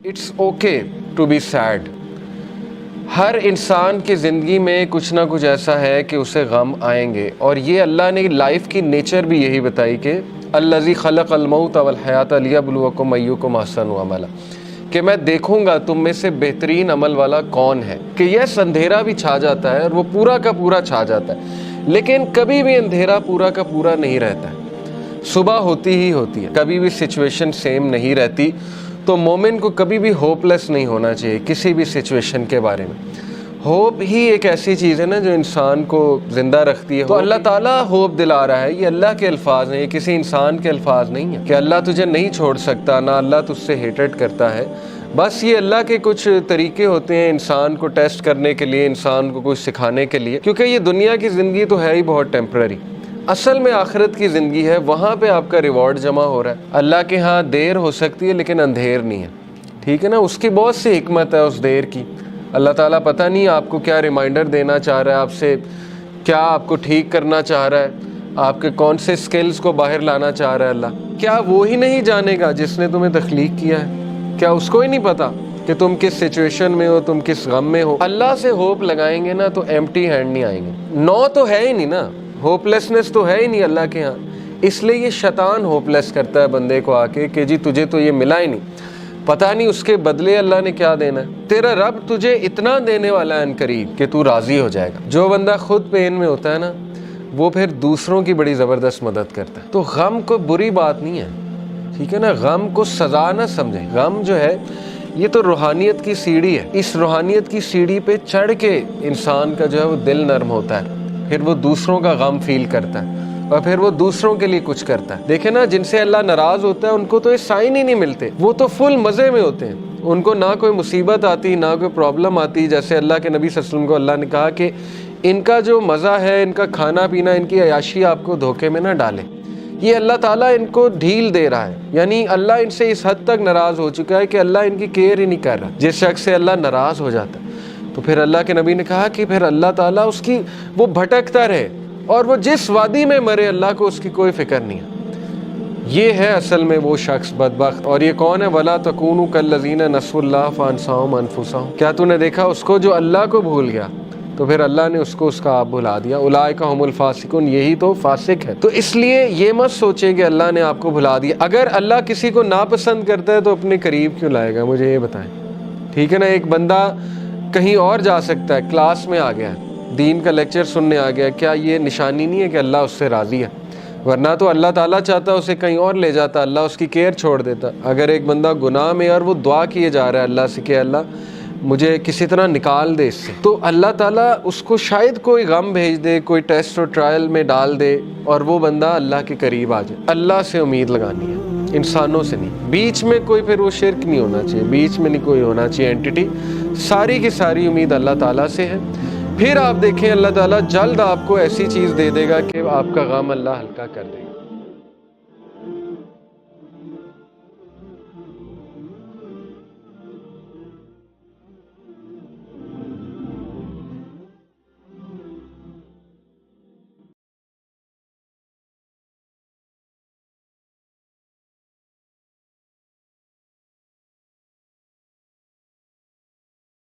It's okay to be sad. ہر انسان کی زندگی میں کچھ نہ کچھ ایسا ہے کہ اسے غم آئیں گے، اور یہ اللہ نے لائف کی نیچر بھی یہی بتائی کہ الذی خلق الموت والحیات لیبلوکم ایکم احسن عملا، کہ میں دیکھوں گا تم میں سے بہترین عمل والا کون ہے. کہ یس اندھیرا بھی چھا جاتا ہے اور وہ پورا کا پورا چھا جاتا ہے، لیکن کبھی بھی اندھیرا پورا کا پورا نہیں رہتا ہے. صبح ہوتی ہی ہوتی ہے، کبھی بھی سچویشن سیم نہیں رہتی. تو مومن کو کبھی بھی ہوپ لیس نہیں ہونا چاہیے کسی بھی سچویشن کے بارے میں. ہوپ ہی ایک ایسی چیز ہے نا جو انسان کو زندہ رکھتی ہے. تو اللہ تعالیٰ ہوپ دلا رہا ہے، یہ اللہ کے الفاظ ہیں، یہ کسی انسان کے الفاظ نہیں ہیں کہ اللہ تجھے نہیں چھوڑ سکتا، نہ اللہ تجھ سے ہیٹڈ کرتا ہے. بس یہ اللہ کے کچھ طریقے ہوتے ہیں انسان کو ٹیسٹ کرنے کے لیے، انسان کو کچھ سکھانے کے لیے، کیونکہ یہ دنیا کی زندگی تو ہے ہی بہت ٹیمپرری. اصل میں آخرت کی زندگی ہے، وہاں پہ آپ کا ریوارڈ جمع ہو رہا ہے. اللہ کے ہاں دیر ہو سکتی ہے لیکن اندھیر نہیں ہے، ٹھیک ہے نا. اس کی بہت سی حکمت ہے اس دیر کی. اللہ تعالیٰ پتہ نہیں آپ کو کیا ریمائنڈر دینا چاہ رہا ہے آپ سے، کیا آپ کو ٹھیک کرنا چاہ رہا ہے، آپ کے کون سے سکلز کو باہر لانا چاہ رہا ہے اللہ. کیا وہی نہیں جانے گا جس نے تمہیں تخلیق کیا ہے؟ کیا اس کو ہی نہیں پتا کہ تم کس سچویشن میں ہو، تم کس غم میں ہو؟ اللہ سے ہوپ لگائیں گے نا تو ایمپٹی ہینڈ نہیں آئیں گے. نو تو ہے ہی نہیں نا، ہوپ لیسنس تو ہے ہی نہیں اللہ کے ہاں. اس لیے یہ شیطان ہوپ لیس کرتا ہے بندے کو آ کے کہ جی تجھے تو یہ ملا ہی نہیں، پتہ نہیں اس کے بدلے اللہ نے کیا دینا ہے. تیرا رب تجھے اتنا دینے والا ہے ان قریب کہ تو راضی ہو جائے گا. جو بندہ خود پین میں ہوتا ہے نا وہ پھر دوسروں کی بڑی زبردست مدد کرتا ہے. تو غم کو بری بات نہیں ہے، ٹھیک ہے نا. غم کو سزا نہ سمجھیں. غم جو ہے یہ تو روحانیت کی سیڑھی ہے. اس روحانیت کی سیڑھی پہ چڑھ کے انسان کا جو ہے وہ دل نرم ہوتا ہے، پھر وہ دوسروں کا غم فیل کرتا ہے اور پھر وہ دوسروں کے لیے کچھ کرتا ہے. دیکھیں نا جن سے اللہ ناراض ہوتا ہے ان کو تو یہ سائن ہی نہیں ملتے، وہ تو فل مزے میں ہوتے ہیں. ان کو نہ کوئی مصیبت آتی نہ کوئی پرابلم آتی. جیسے اللہ کے نبی صلی اللہ علیہ وسلم کو اللہ نے کہا کہ ان کا جو مزہ ہے، ان کا کھانا پینا، ان کی عیاشی آپ کو دھوکے میں نہ ڈالے. یہ اللہ تعالیٰ ان کو ڈھیل دے رہا ہے، یعنی اللہ ان سے اس حد تک ناراض ہو چکا ہے کہ اللہ ان کی کیئر ہی نہیں کر رہا. جس شخص سے اللہ ناراض ہو جاتا ہے تو پھر اللہ کے نبی نے کہا کہ پھر اللہ تعالیٰ اس کی وہ بھٹکتا رہے اور وہ جس وادی میں مرے اللہ کو اس کی کوئی فکر نہیں ہے. یہ ہے اصل میں وہ شخص بدبخت. اور یہ کون ہے؟ وَلَا تَكُونُوا كَالَّذِينَ نَسُوا اللَّهَ فَأَنسَاهُمْ أَنفُسَهُمْ. کیا تو نے دیکھا اس کو جو اللہ کو بھول گیا تو پھر اللہ نے اس کو اس کا آپ بھلا دیا. اولئک هم الفاسقون، یہی تو فاسق ہے. تو اس لیے یہ مت سوچیں کہ اللہ نے آپ کو بھلا دیا. اگر اللہ کسی کو ناپسند کرتا ہے تو اپنے قریب کیوں لائے گا؟ مجھے یہ بتائیں، ٹھیک ہے نا. ایک بندہ کہیں اور جا سکتا ہے، کلاس میں آ گیا دین کا لیکچر سننے آ گیا، کیا یہ نشانی نہیں ہے کہ اللہ اس سے راضی ہے؟ ورنہ تو اللہ تعالیٰ چاہتا اسے کہیں اور لے جاتا، اللہ اس کی کیئر چھوڑ دیتا. اگر ایک بندہ گناہ میں اور وہ دعا کیے جا رہا ہے اللہ سے کہ اللہ مجھے کسی طرح نکال دے اس سے، تو اللہ تعالیٰ اس کو شاید کوئی غم بھیج دے، کوئی ٹیسٹ اور ٹرائل میں ڈال دے اور وہ بندہ اللہ کے قریب آ جائے. اللہ سے امید لگانی ہے، انسانوں سے نہیں. بیچ میں کوئی پھر وہ شرک نہیں ہونا چاہیے، بیچ میں نہیں کوئی ہونا چاہیے اینٹی. ساری کی ساری امید اللہ تعالیٰ سے ہے. پھر آپ دیکھیں اللہ تعالیٰ جلد آپ کو ایسی چیز دے دے گا کہ آپ کا غم اللہ ہلکا کر دے گا.